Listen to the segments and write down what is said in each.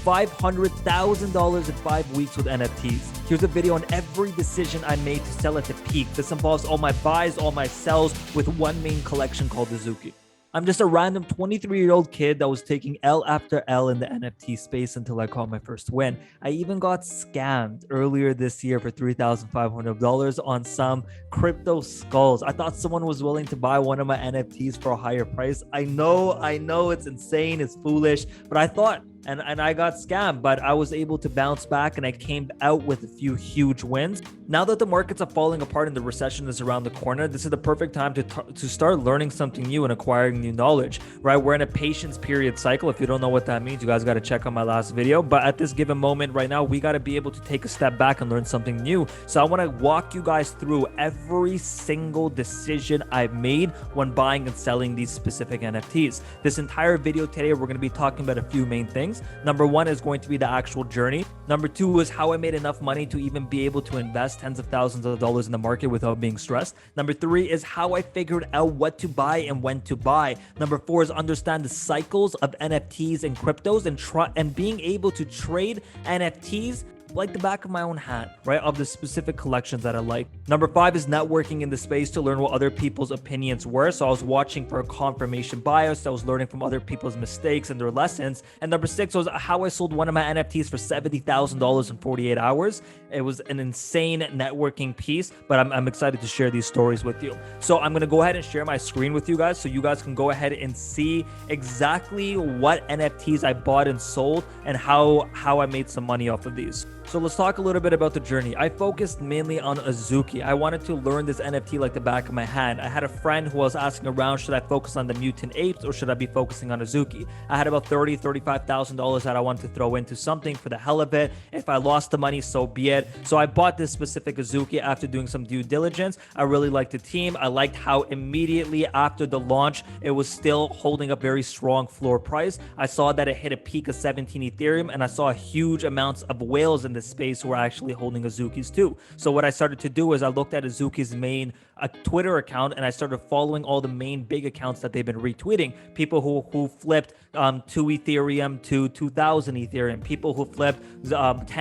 $500,000 in 5 weeks with NFTs. Here's a video on every decision I made to sell at the peak. This involves all my buys, all my sells with one main collection called Azuki. I'm just a random 23-year-old kid that was taking L after L in the NFT space until I caught my first win. I even got scammed earlier this year for $3,500 on some crypto skulls. I thought someone was willing to buy one of my NFTs for a higher price. I know it's insane, it's foolish, but I thought, and I got scammed, but I was able to bounce back and I came out with a few huge wins. Now that the markets are falling apart and the recession is around the corner, this is the perfect time to start learning something new and acquiring new knowledge, right? We're in a patience period cycle. If you don't know what that means, you guys got to check out my last video. But at this given moment right now, we got to be able to take a step back and learn something new. So I want to walk you guys through every single decision I've made when buying and selling these specific NFTs. This entire video today, we're going to be talking about a few main things. Number one is going to be the actual journey. Number two is how I made enough money to even be able to invest tens of thousands of dollars in the market without being stressed. Number three is how I figured out what to buy and when to buy. Number four is understand the cycles of NFTs and cryptos and being able to trade NFTs like the back of my own hand, right, of the specific collections that I like. Number five is networking in the space to learn what other people's opinions were. So I was watching for a confirmation bias. I was learning from other people's mistakes and their lessons. And number six was how I sold one of my NFTs for $70,000 in 48 hours. It was an insane networking piece, but I'm excited to share these stories with you. So I'm going to go ahead and share my screen with you guys so you guys can go ahead and see exactly what NFTs I bought and sold and how I made some money off of these. So let's talk a little bit about the journey. I focused mainly on Azuki. I wanted to learn this NFT like the back of my hand. I had a friend who was asking around, should I focus on the mutant apes or should I be focusing on Azuki? I had about $35,000 that I wanted to throw into something for the hell of it. If I lost the money, so be it. So I bought this specific Azuki after doing some due diligence. I really liked the team. I liked how immediately after the launch, it was still holding a very strong floor price. I saw that it hit a peak of 17 Ethereum and I saw huge amounts of whales in the space who are actually holding Azukis too. So what I started to do is I looked at Azuki's main Twitter account and I started following all the main big accounts that they've been retweeting. People who flipped 2 Ethereum to 2,000 Ethereum, people who flipped 10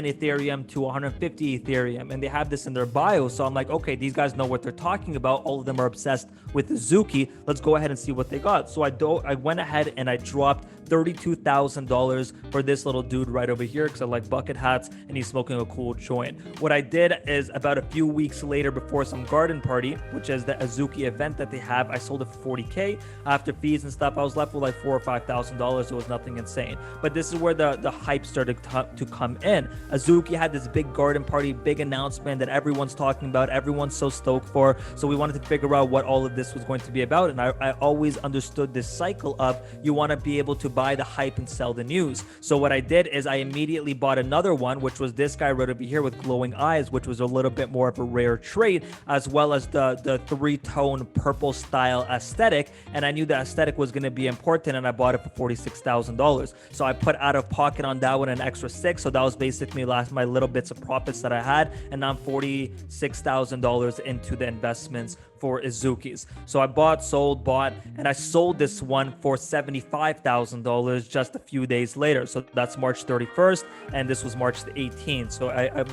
Ethereum to 150 Ethereum, and they have this in their bio. So I'm like, okay, these guys know what they're talking about. All of them are obsessed with Azuki. Let's go ahead and see what they got. So I went ahead and I dropped $32,000 for this little dude right over here because I like bucket hats and he's smoking a cool joint. What I did is about a few weeks later, before some garden party, which is the Azuki event that they have, I sold it for $40K. After fees and stuff, I was left with like $4,000 or $5,000. It was nothing insane. But this is where the hype started to come in. Azuki had this big garden party, big announcement that everyone's talking about, everyone's so stoked for. So we wanted to figure out what all of this was going to be about. And I always understood this cycle of you want to be able to buy the hype and sell the news. So what I did is I immediately bought another one, which was this guy right over here with glowing eyes, which was a little bit more of a rare trade, as well as the three-tone purple style aesthetic. And I knew the aesthetic was going to be important, and I bought it for $46,000. So I put out of pocket on that one an extra $6,000. So that was basically my little bits of profits that I had, and now I'm $46,000 into the investments for Azukis. So I bought, and I sold this one for $75,000 just a few days later. So that's March 31st, and this was March the 18th. So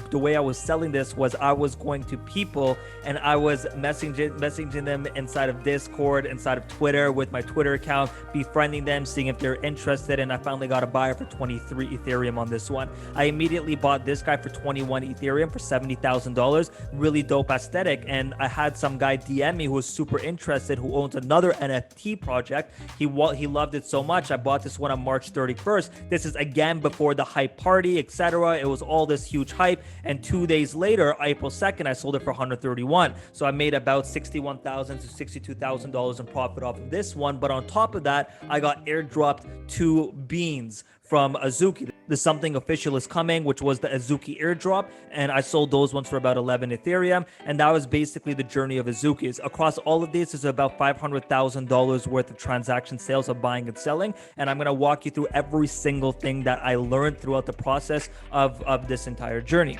the way I was selling this was I was going to people and I was messaging them inside of Discord, inside of Twitter with my Twitter account, befriending them, seeing if they're interested, and I finally got a buyer for 23 Ethereum on this one. I immediately bought this guy for 21 Ethereum for $70,000. Really dope aesthetic, and I had some guy DM me who was super interested, who owns another NFT project. He loved it so much. I bought this one on March 31st. This is again before the hype party, etc. It was all this huge hype, and 2 days later, April 2nd, I sold it for 131. So I made about $61,000 to $62,000 in profit off of this one. But on top of that, I got airdropped 2 beans from Azuki. The something official is coming, which was the Azuki airdrop, and I sold those ones for about 11 Ethereum, and that was basically the journey of Azukis. Across all of these is about $500,000 worth of transaction sales of buying and selling, and I'm going to walk you through every single thing that I learned throughout the process of this entire journey.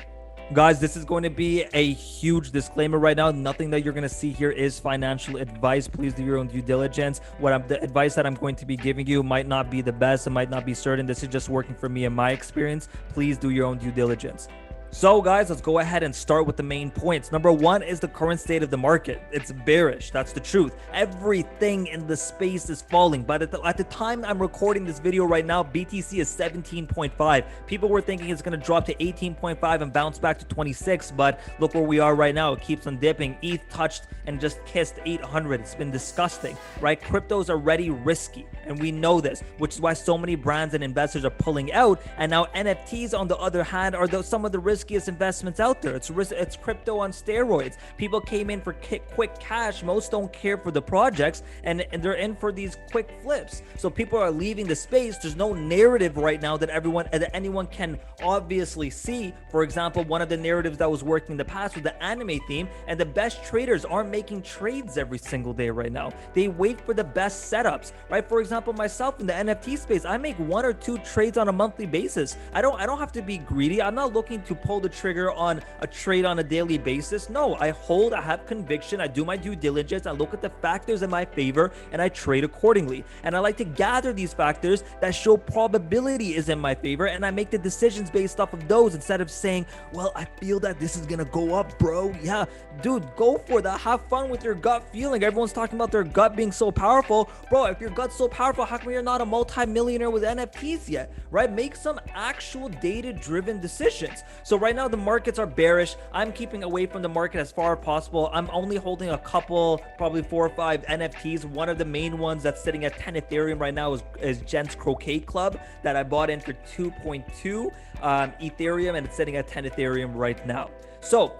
Guys, this is going to be a huge disclaimer right now. Nothing that you're going to see here is financial advice. Please do your own due diligence. The advice that I'm going to be giving you might not be the best. It might not be certain. This is just working for me and my experience. Please do your own due diligence. So guys, let's go ahead and start with the main points. Number one is the current state of the market. It's bearish. That's the truth. Everything in the space is falling. But at the time I'm recording this video right now, BTC is 17.5. People were thinking it's going to drop to 18.5 and bounce back to 26. But look where we are right now. It keeps on dipping. ETH touched and just kissed 800. It's been disgusting, right? Cryptos are already risky. And we know this, which is why so many brands and investors are pulling out. And now NFTs, on the other hand, are some of the riskiest investments out there. It's crypto on steroids. People came in for quick cash. Most don't care for the projects, and they're in for these quick flips. So people are leaving the space. There's no narrative right now that anyone can obviously see. For example, one of the narratives that was working in the past was the anime theme, and the best traders aren't making trades every single day right now. They wait for the best setups, right? For example, myself in the NFT space, I make 1 or 2 trades on a monthly basis. I don't have to be greedy. I'm not looking to pull the trigger on a trade on a daily basis. No, I hold, I have conviction, I do my due diligence, I look at the factors in my favor, and I trade accordingly. And I like to gather these factors that show probability is in my favor, and I make the decisions based off of those instead of saying, well, I feel that this is gonna go up, bro. Yeah, dude, go for that. Have fun with your gut feeling. Everyone's talking about their gut being so powerful. Bro, if your gut's so powerful, how come you're not a multi-millionaire with NFTs yet, right? Make some actual data-driven decisions. So right now the markets are bearish. I'm keeping away from the market as far as possible. I'm only holding a couple, probably 4 or 5 NFTs. One of the main ones that's sitting at 10 Ethereum right now is Jen's Croquet Club that I bought in for 2.2 Ethereum, and it's sitting at 10 Ethereum right now. So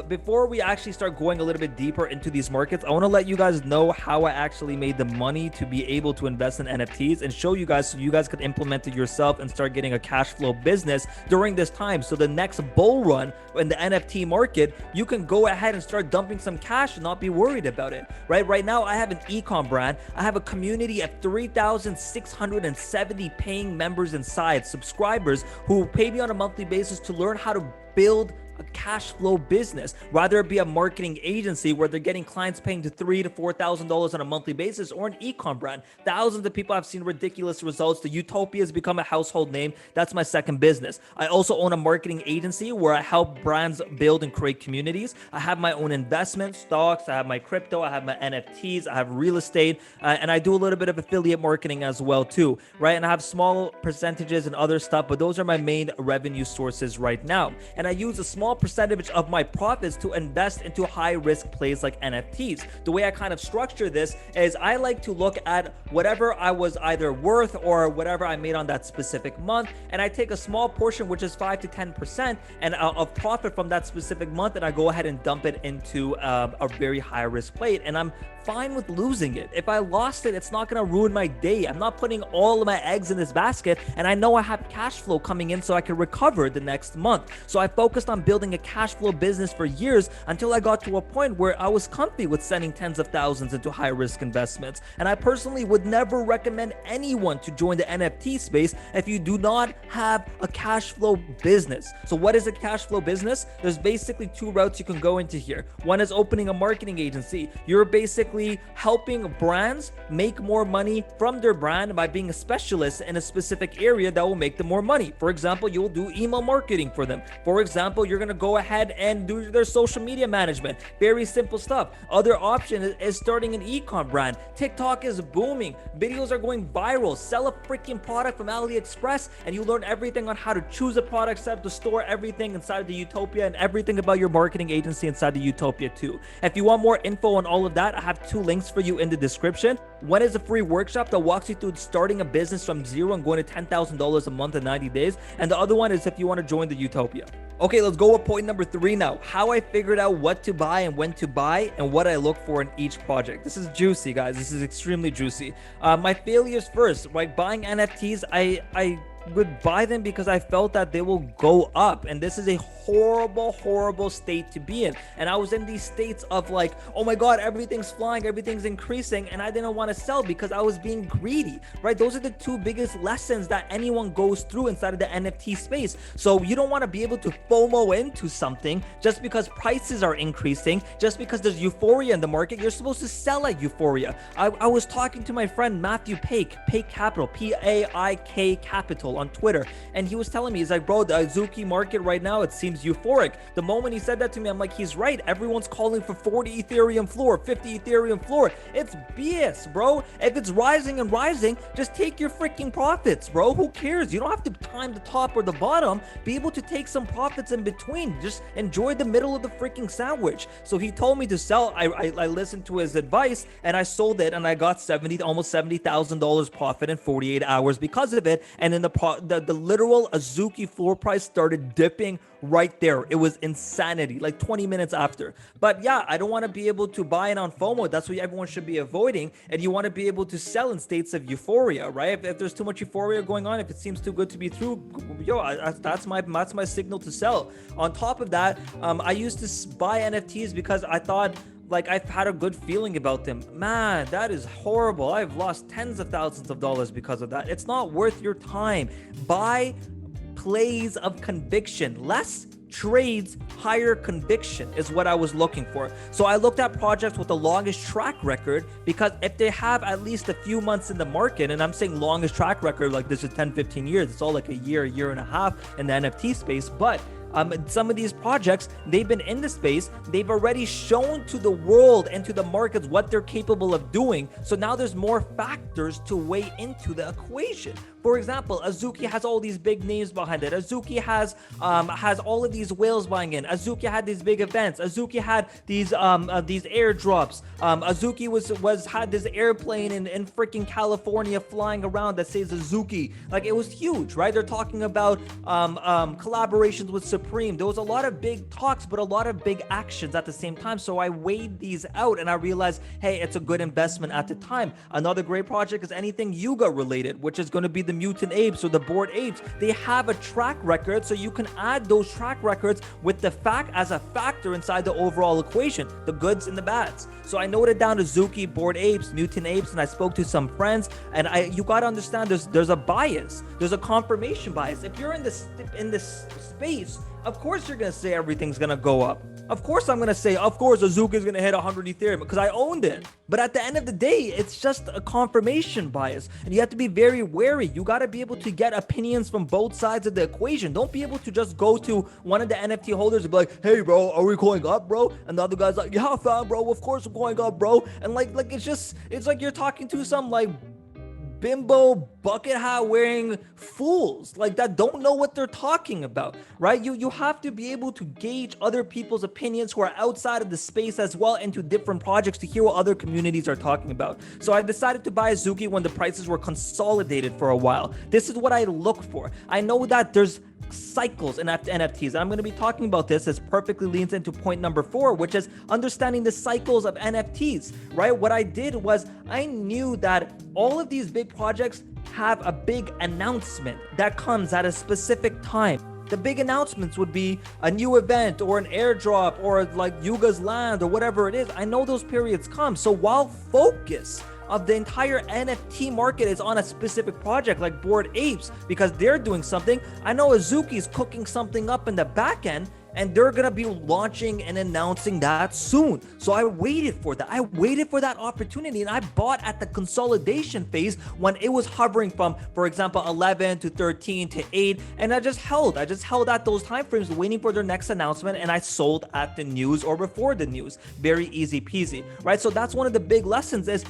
before we actually start going a little bit deeper into these markets, I want to let you guys know how I actually made the money to be able to invest in NFTs and show you guys so you guys could implement it yourself and start getting a cash flow business during this time. So the next bull run in the NFT market, you can go ahead and start dumping some cash and not be worried about it, right? Right now, I have an ecom brand. I have a community of 3,670 paying members inside, subscribers who pay me on a monthly basis to learn how to build a cash flow business, rather it be a marketing agency where they're getting clients paying to $3,000 to $4,000 on a monthly basis, or an ecom brand. Thousands of people have seen ridiculous results. The Utopia has become a household name. That's my second business. I also own a marketing agency where I help brands build and create communities. I have my own investment stocks. I have my crypto. I have my NFTs. I have real estate, and I do a little bit of affiliate marketing as well too, right? And I have small percentages and other stuff, but those are my main revenue sources right now. And I use a small percentage of my profits to invest into high risk plays like NFTs. The way I kind of structure this is I like to look at whatever I was either worth or whatever I made on that specific month, and I take a small portion, which is 5 to 10% of profit from that specific month, and I go ahead and dump it into a very high risk play, and I'm fine with losing it. If I lost it, it's not going to ruin my day. I'm not putting all of my eggs in this basket, and I know I have cash flow coming in so I can recover the next month. So I focused on building a cash flow business for years until I got to a point where I was comfy with sending tens of thousands into high risk investments. And I personally would never recommend anyone to join the NFT space if you do not have a cash flow business. So what is a cash flow business? There's basically 2 routes you can go into here. One is opening a marketing agency. You're basically helping brands make more money from their brand by being a specialist in a specific area that will make them more money. For example, you'll do email marketing for them. For example, you're going to go ahead and do their social media management. Very simple stuff. Other option is starting an ecom brand. TikTok is booming. Videos are going viral. Sell a freaking product from AliExpress and you learn everything on how to choose a product, set up to store everything inside the Utopia, and everything about your marketing agency inside the Utopia too. If you want more info on all of that, I have 2 links for you in the description. One is a free workshop that walks you through starting a business from zero and going to $10,000 a month in 90 days. And the other one is if you want to join the Utopia. Okay, let's go with point number 3 now. How I figured out what to buy and when to buy and what I look for in each project. This is juicy, guys. This is extremely juicy. My failures first, like buying NFTs, I would buy them because I felt that they will go up. And this is a horrible state to be in. And I was in these states of like, oh my God, everything's flying, everything's increasing. And I didn't want to sell because I was being greedy, right? Those are the two biggest lessons that anyone goes through inside of the NFT space. So you don't want to be able to FOMO into something just because prices are increasing, just because there's euphoria in the market. You're supposed to sell at euphoria. I was talking to my friend Matthew Paik Capital, Paik Capital on Twitter, and he was telling me, he's like, bro, the Azuki market right now, it seems euphoric. The moment he said that to me, I'm like, he's right. Everyone's calling for 40 Ethereum floor, 50 Ethereum floor. It's BS, bro. If it's rising and rising, just take your freaking profits, bro. Who cares? You don't have to time the top or the bottom. Be able to take some profits in between. Just enjoy the middle of the freaking sandwich. So he told me to sell. I listened to his advice and I sold it, and I got almost $70,000 profit in 48 hours because of it. And then the literal Azuki floor price started dipping right there. It was insanity, like 20 minutes after. But yeah, I don't want to be able to buy it on FOMO. That's what everyone should be avoiding. And you want to be able to sell in states of euphoria, right? If there's too much euphoria going on, if it seems too good to be true, that's my signal to sell. On top of that, I used to buy NFTs because I thought, like, I've had a good feeling about them. Man, that is horrible. I've lost tens of thousands of dollars because of that. It's not worth your time. Buy plays of conviction. Less trades, higher conviction is what I was looking for. So I looked at projects with the longest track record, because if they have at least a few months in the market, and I'm saying longest track record, like this is 10-15 years, it's all like a year and a half in the NFT space. But some of these projects, they've been in the space, they've already shown to the world and to the markets what they're capable of doing. So now there's more factors to weigh into the equation. For example, Azuki has all these big names behind it. Azuki has all of these whales buying in. Azuki had these big events. Azuki had these airdrops. Azuki had this airplane in freaking California flying around that says Azuki. Like, it was huge, right? They're talking about collaborations with Supreme. There was a lot of big talks, but a lot of big actions at the same time. So I weighed these out and I realized, hey, it's a good investment at the time. Another great project is anything Yuga related, which is going to be the Mutant Apes or the Bored Apes. They have a track record, so you can add those track records with the fact as a factor inside the overall equation, the goods and the bads. So I noted down Azuki, Bored Apes, Mutant Apes, and I spoke to some friends. And you got to understand, there's a bias, there's a confirmation bias. If you're in this space, of course you're gonna say everything's gonna go up. Of course I'm gonna say, of course Azuki is gonna hit 100 Ethereum because I owned it. But at the end of the day, it's just a confirmation bias, and you have to be very wary. You gotta be able to get opinions from both sides of the equation. Don't be able to just go to one of the NFT holders and be like, hey bro, are we going up, bro? And the other guy's like, yeah fam, bro, of course we're going up, bro. And like it's like you're talking to some like bimbo bucket hat wearing fools like that don't know what they're talking about, right? You have to be able to gauge other people's opinions who are outside of the space as well into different projects to hear what other communities are talking about. So I decided to buy Azuki when the prices were consolidated for a while. This is what I look for. I know that there's cycles in NFTs, and I'm going to be talking about this as perfectly leans into point number 4, which is understanding the cycles of NFTs, right? What I did was I knew that all of these big projects have a big announcement that comes at a specific time. The big announcements would be a new event or an airdrop or like Yuga's land or whatever it is. I know those periods come. So while focus of the entire NFT market is on a specific project like Bored Apes because they're doing something, I know Azuki's cooking something up in the back end, and they're gonna be launching and announcing that soon. So I waited for that. I waited for that opportunity, and I bought at the consolidation phase when it was hovering from, for example, 11 to 13 to 8, and I just held at those time frames waiting for their next announcement, and I sold at the news or before the news. Very easy peasy, right? So that's one of the big lessons is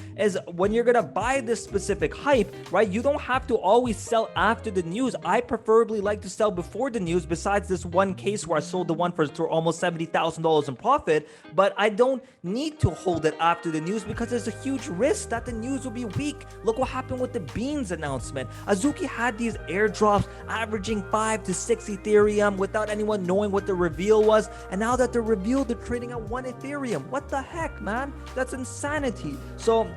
when you're gonna buy this specific hype, right? You don't have to always sell after the news. I preferably like to sell before the news, besides this one case where I sold the one for almost $70,000 in profit, but I don't need to hold it after the news because there's a huge risk that the news will be weak. Look what happened with the Beans announcement. Azuki had these airdrops averaging 5 to 6 Ethereum without anyone knowing what the reveal was, and now that they're revealed, they're trading at 1 Ethereum. What the heck, man? That's insanity. So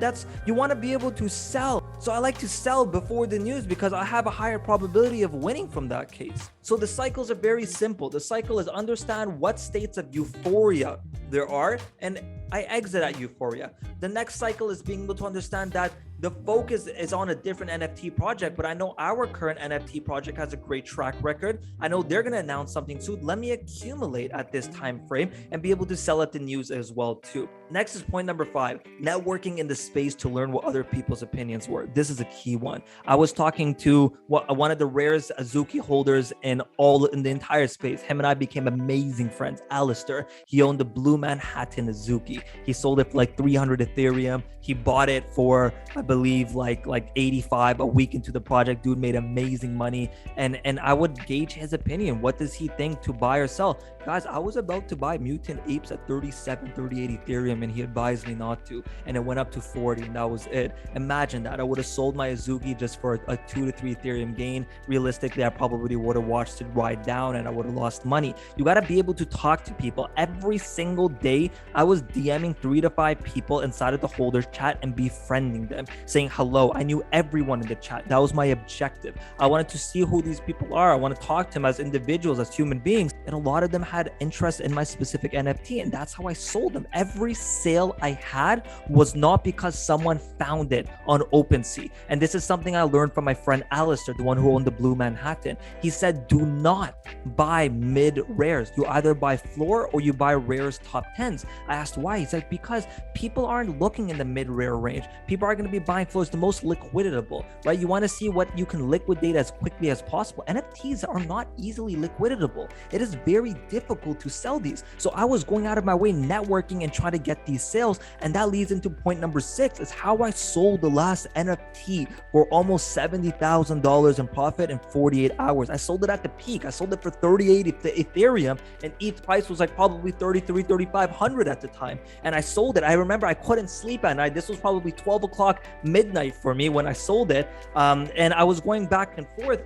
you want to be able to sell. So I like to sell before the news because I have a higher probability of winning from that case. So the cycles are very simple. The cycle is understand what states of euphoria there are, and I exit at euphoria. The next cycle is being able to understand that the focus is on a different NFT project, but I know our current NFT project has a great track record. I know they're going to announce something soon. Let me accumulate at this time frame and be able to sell at the news as well too. Next is point number 5, networking in the space to learn what other people's opinions were. This is a key one. I was talking to one of the rarest Azuki holders in the entire space. Him and I became amazing friends. Alistair, he owned the Blue Manhattan Azuki. He sold it for like 300 Ethereum. He bought it for, I believe, like 85 a week into the project. Dude made amazing money, and I would gauge his opinion. What does he think to buy or sell? Guys, I was about to buy Mutant Apes at 37, 38 Ethereum, and he advised me not to, and it went up to 40, and that was it. Imagine that. I would have sold my Azuki just for a 2 to 3 Ethereum gain. Realistically, I probably would have watched it ride down, and I would have lost money. You got to be able to talk to people. Every single day, I was DMing 3 to 5 people inside of the holders chat and befriending them, saying hello. I knew everyone in the chat. That was my objective. I wanted to see who these people are. I want to talk to them as individuals, as human beings, and a lot of them had interest in my specific NFT, and that's how I sold them. Every sale I had was not because someone found it on OpenSea, and this is something I learned from my friend Alistair, the one who owned the Blue Manhattan. He said, do not buy mid rares. You either buy floor or you buy rares top 10s. I asked why. He said, because people aren't looking in the mid rare range. People are going to be buying floors, the most liquidable, right? You want to see what you can liquidate as quickly as possible. NFTs are not easily liquidable. It is very difficult to sell these. So I was going out of my way networking and trying to get these sales. And that leads into point number 6, is how I sold the last NFT for almost $70,000 in profit in 48 hours. I sold it at the peak. I sold it for 38 Ethereum, and ETH price was like probably 33, 3,500 at the time. And I sold it. I remember I couldn't sleep at night. This was probably 12 o'clock midnight for me when I sold it. And I was going back and forth.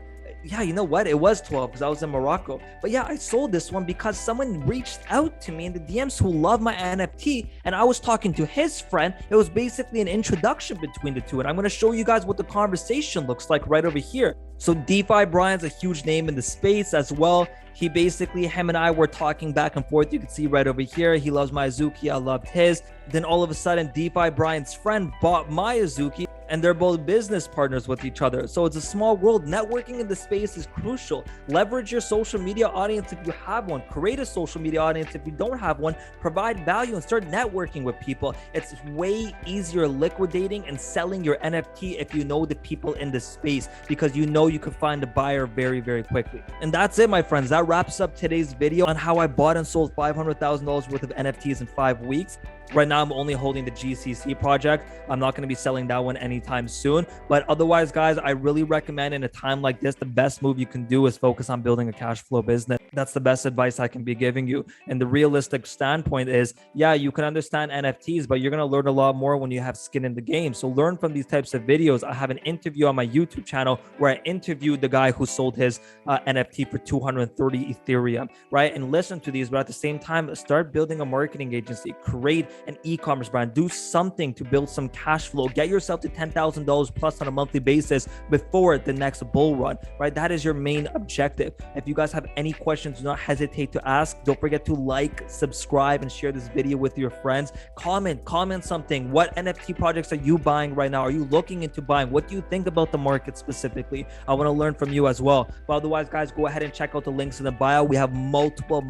Yeah, you know what? It was 12 because I was in Morocco. But yeah, I sold this one because someone reached out to me in the DMs who love my NFT, and I was talking to his friend. It was basically an introduction between the two, and I'm going to show you guys what the conversation looks like right over here. So DeFi Brian's a huge name in the space as well. Him and I were talking back and forth. You can see right over here. He loves my Azuki. I loved his. Then all of a sudden, DeFi Brian's friend bought my Azuki, and they're both business partners with each other. So it's a small world. Networking in the space is crucial. Leverage your social media audience if you have one. Create a social media audience if you don't have one. Provide value and start networking with people. It's way easier liquidating and selling your NFT if you know the people in the space, because you know you can find a buyer very, very quickly. And that's it, my friends. That wraps up today's video on how I bought and sold $500,000 worth of NFTs in 5 weeks. Right now, I'm only holding the GCC project. I'm not going to be selling that one anytime soon. But otherwise, guys, I really recommend in a time like this, the best move you can do is focus on building a cash flow business. That's the best advice I can be giving you. And the realistic standpoint is, yeah, you can understand NFTs, but you're going to learn a lot more when you have skin in the game. So learn from these types of videos. I have an interview on my YouTube channel where I interviewed the guy who sold his NFT for 230 Ethereum, right? And listen to these, but at the same time, start building a marketing agency, create an e-commerce brand, do something to build some cash flow, get yourself to $10,000 plus on a monthly basis before the next bull run, right? That is your main objective. If you guys have any questions, do not hesitate to ask. Don't forget to like, subscribe, and share this video with your friends. Comment something. What NFT projects are you buying right now? Are you looking into buying? What do you think about the market specifically? I want to learn from you as well. But otherwise, guys, go ahead and check out the links in the bio. We have multiple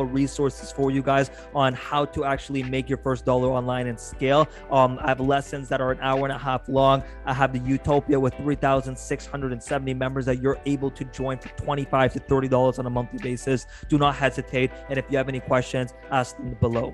resources for you guys on how to actually make your first dollar online and scale. I have lessons that are an hour and a half long. I have the Utopia with 3,670 members that you're able to join for $25 to $30 on a monthly basis. Do not hesitate. And if you have any questions, ask them below.